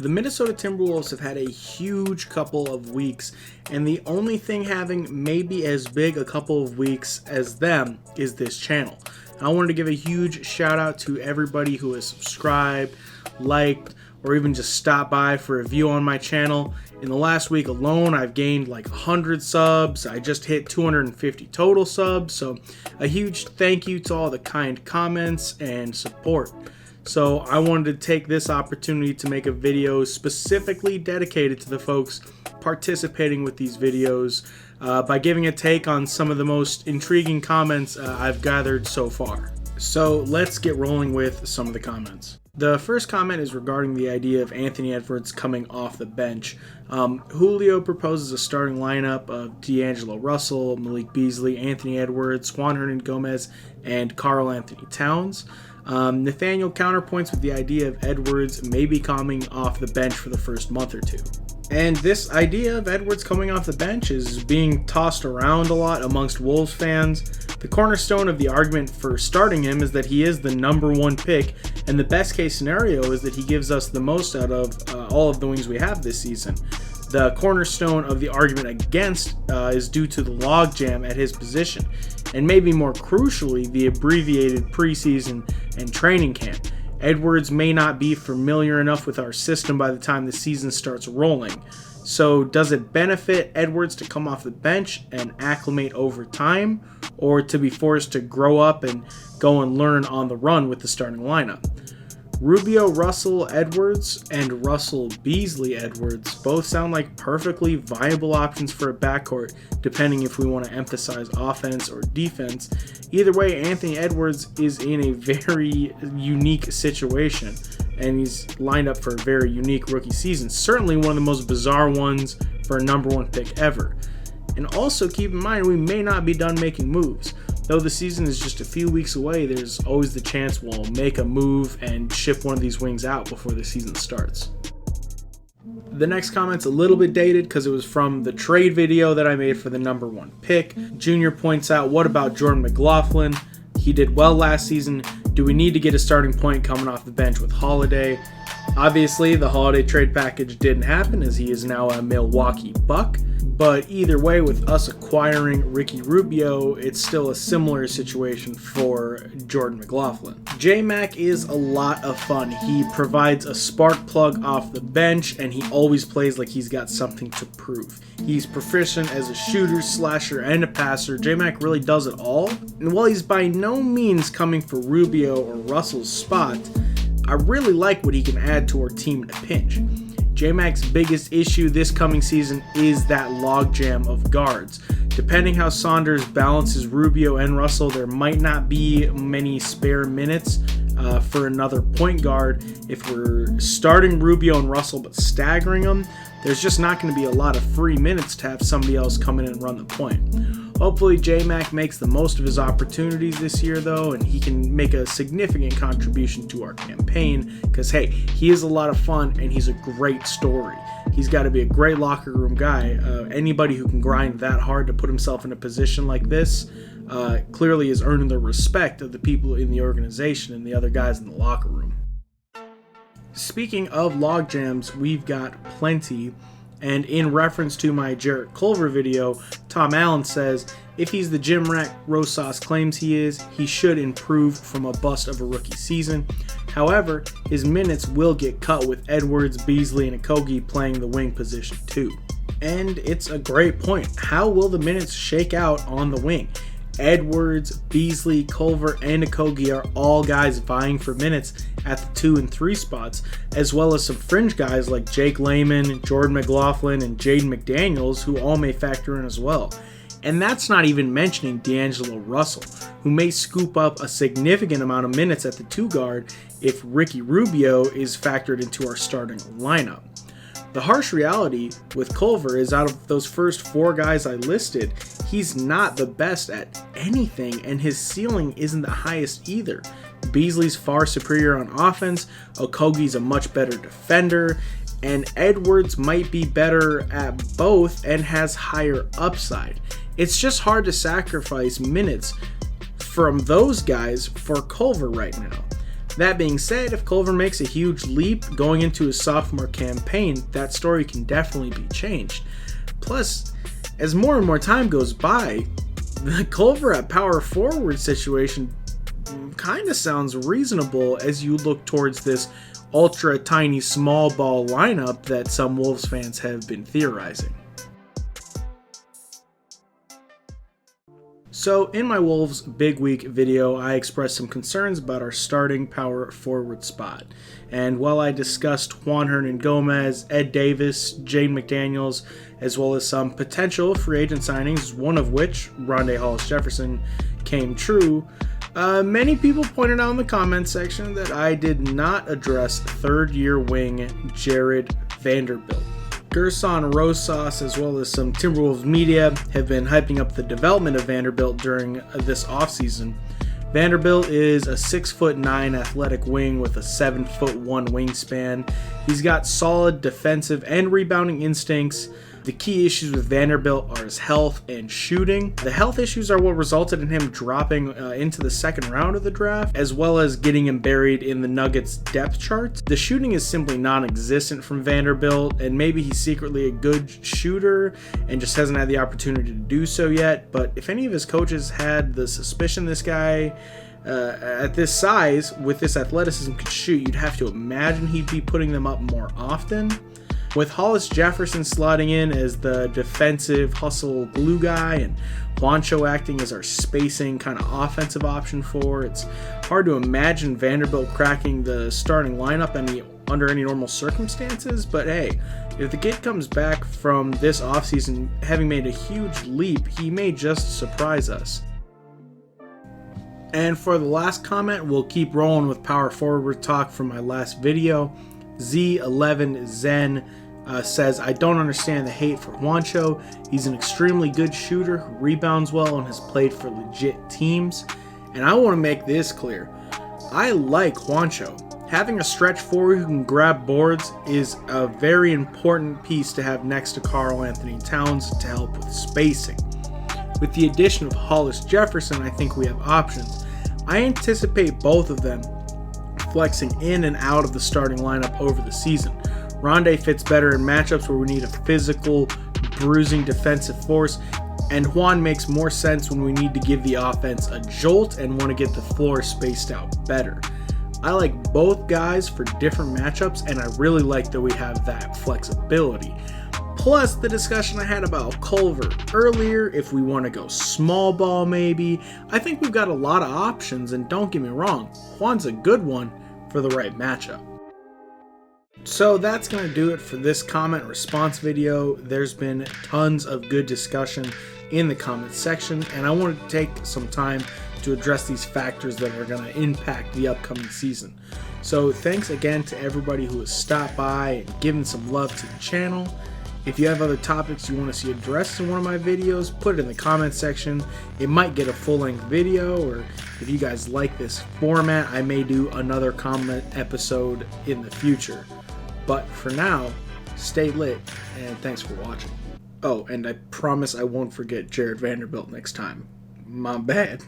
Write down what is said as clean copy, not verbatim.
The Minnesota Timberwolves have had a huge couple of weeks, and the only thing having maybe as big a couple of weeks as them is this channel. I wanted to give a huge shout out to everybody who has subscribed, liked, or even just stopped by for a view on my channel. In the last week alone, I've gained like 100 subs. I just hit 250 total subs, so a huge thank you to all the kind comments and support. So I wanted to take this opportunity to make a video specifically dedicated to the folks participating with these videos by giving a take on some of the most intriguing comments I've gathered so far. So let's get rolling with some of the comments. The first comment is regarding the idea of Anthony Edwards coming off the bench. Julio proposes a starting lineup of D'Angelo Russell, Malik Beasley, Anthony Edwards, Juan Hernangomez, and Karl Anthony Towns. Nathaniel counterpoints with the idea of Edwards maybe coming off the bench for the first month or two. And this idea of Edwards coming off the bench is being tossed around a lot amongst Wolves fans. The cornerstone of the argument for starting him is that he is the #1 pick, and the best case scenario is that he gives us the most out of all of the wings we have this season. The cornerstone of the argument against is due to the logjam at his position, and maybe more crucially, the abbreviated preseason and training camp. Edwards may not be familiar enough with our system by the time the season starts rolling. So does it benefit Edwards to come off the bench and acclimate over time, or to be forced to grow up and go and learn on the run with the starting lineup? Rubio Russell Edwards and Russell Beasley Edwards both sound like perfectly viable options for a backcourt, depending if we want to emphasize offense or defense. Either way, Anthony Edwards is in a very unique situation, and he's lined up for a very unique rookie season. Certainly one of the most bizarre ones for a #1 pick ever. And also keep in mind, we may not be done making moves. Though the season is just a few weeks away, there's always the chance we'll make a move and ship one of these wings out before the season starts. The next comment's a little bit dated because it was from the trade video that I made for the #1 pick. Junior points out, what about Jordan McLaughlin? He did well last season. Do we need to get a starting point coming off the bench with Holiday? Obviously, the Holiday trade package didn't happen as he is now a Milwaukee Buck. But either way, with us acquiring Ricky Rubio, it's still a similar situation for Jordan McLaughlin. J-Mac is a lot of fun. He provides a spark plug off the bench, and he always plays like he's got something to prove. He's proficient as a shooter, slasher, and a passer. J-Mac really does it all. And while he's by no means coming for Rubio or Russell's spot, I really like what he can add to our team in a pinch. J-Mac's biggest issue this coming season is that logjam of guards. Depending how Saunders balances Rubio and Russell, there might not be many spare minutes for another point guard. If we're starting Rubio and Russell but staggering them, there's just not going to be a lot of free minutes to have somebody else come in and run the point. Hopefully J-Mac makes the most of his opportunities this year though, and he can make a significant contribution to our campaign because hey, he is a lot of fun and he's a great story. He's got to be a great locker room guy. Anybody who can grind that hard to put himself in a position like this clearly is earning the respect of the people in the organization and the other guys in the locker room. Speaking of logjams, we've got plenty. And in reference to my Jarrett Culver video, Tom Allen says, if he's the gym rat Rosas claims he is, he should improve from a bust of a rookie season. However, his minutes will get cut with Edwards, Beasley, and Okogie playing the wing position too. And it's a great point. How will the minutes shake out on the wing? Edwards, Beasley, Culver, and Okogie are all guys vying for minutes at the 2 and 3 spots, as well as some fringe guys like Jake Layman, Jordan McLaughlin, and Jaden McDaniels, who all may factor in as well. And that's not even mentioning D'Angelo Russell, who may scoop up a significant amount of minutes at the 2 guard if Ricky Rubio is factored into our starting lineup. The harsh reality with Culver is out of those first 4 guys I listed, he's not the best at anything, and his ceiling isn't the highest either. Beasley's far superior on offense, Okogie's a much better defender, and Edwards might be better at both and has higher upside. It's just hard to sacrifice minutes from those guys for Culver right now. That being said, if Culver makes a huge leap going into his sophomore campaign, that story can definitely be changed. Plus, as more and more time goes by, the Culver at power forward situation kind of sounds reasonable as you look towards this ultra tiny small ball lineup that some Wolves fans have been theorizing. So in my Wolves Big Week video, I expressed some concerns about our starting power forward spot. And while I discussed Juan Hernangomez, Ed Davis, Jane McDaniels, as well as some potential free agent signings, one of which, Rondé Hollis-Jefferson, came true, many people pointed out in the comment section that I did not address third-year wing Jared Vanderbilt. Gerson Rosas, as well as some Timberwolves media, have been hyping up the development of Vanderbilt during this offseason. Vanderbilt is a 6'9" athletic wing with a 7'1" wingspan. He's got solid defensive and rebounding instincts. The key issues with Vanderbilt are his health and shooting. The health issues are what resulted in him dropping into the second round of the draft, as well as getting him buried in the Nuggets depth charts. The shooting is simply non-existent from Vanderbilt, and maybe he's secretly a good shooter and just hasn't had the opportunity to do so yet. But if any of his coaches had the suspicion this guy at this size, with this athleticism, could shoot, you'd have to imagine he'd be putting them up more often. With Hollis-Jefferson slotting in as the defensive hustle glue guy and Juancho acting as our spacing kind of offensive option it's hard to imagine Vanderbilt cracking the starting lineup under any normal circumstances. But hey, if the kid comes back from this offseason having made a huge leap, he may just surprise us. And for the last comment, we'll keep rolling with power forward talk from my last video. Z11 Zen says, I don't understand the hate for Juancho. He's an extremely good shooter who rebounds well and has played for legit teams. And I want to make this clear. I like Juancho. Having a stretch forward who can grab boards is a very important piece to have next to Karl Anthony Towns to help with spacing. With the addition of Hollis-Jefferson, I think we have options. I anticipate both of them flexing in and out of the starting lineup over the season. Rondé fits better in matchups where we need a physical, bruising defensive force, and Juan makes more sense when we need to give the offense a jolt and want to get the floor spaced out better. I like both guys for different matchups, and I really like that we have that flexibility. Plus, the discussion I had about Culver earlier, if we want to go small ball maybe, I think we've got a lot of options, and don't get me wrong, Juan's a good one for the right matchup. So that's going to do it for this comment response video. There's been tons of good discussion in the comment section, and I wanted to take some time to address these factors that are going to impact the upcoming season. So thanks again to everybody who has stopped by and given some love to the channel. If you have other topics you want to see addressed in one of my videos, put it in the comment section. It might get a full-length video, or if you guys like this format, I may do another comment episode in the future. But for now, stay lit, and thanks for watching. Oh, and I promise I won't forget Jared Vanderbilt next time. My bad.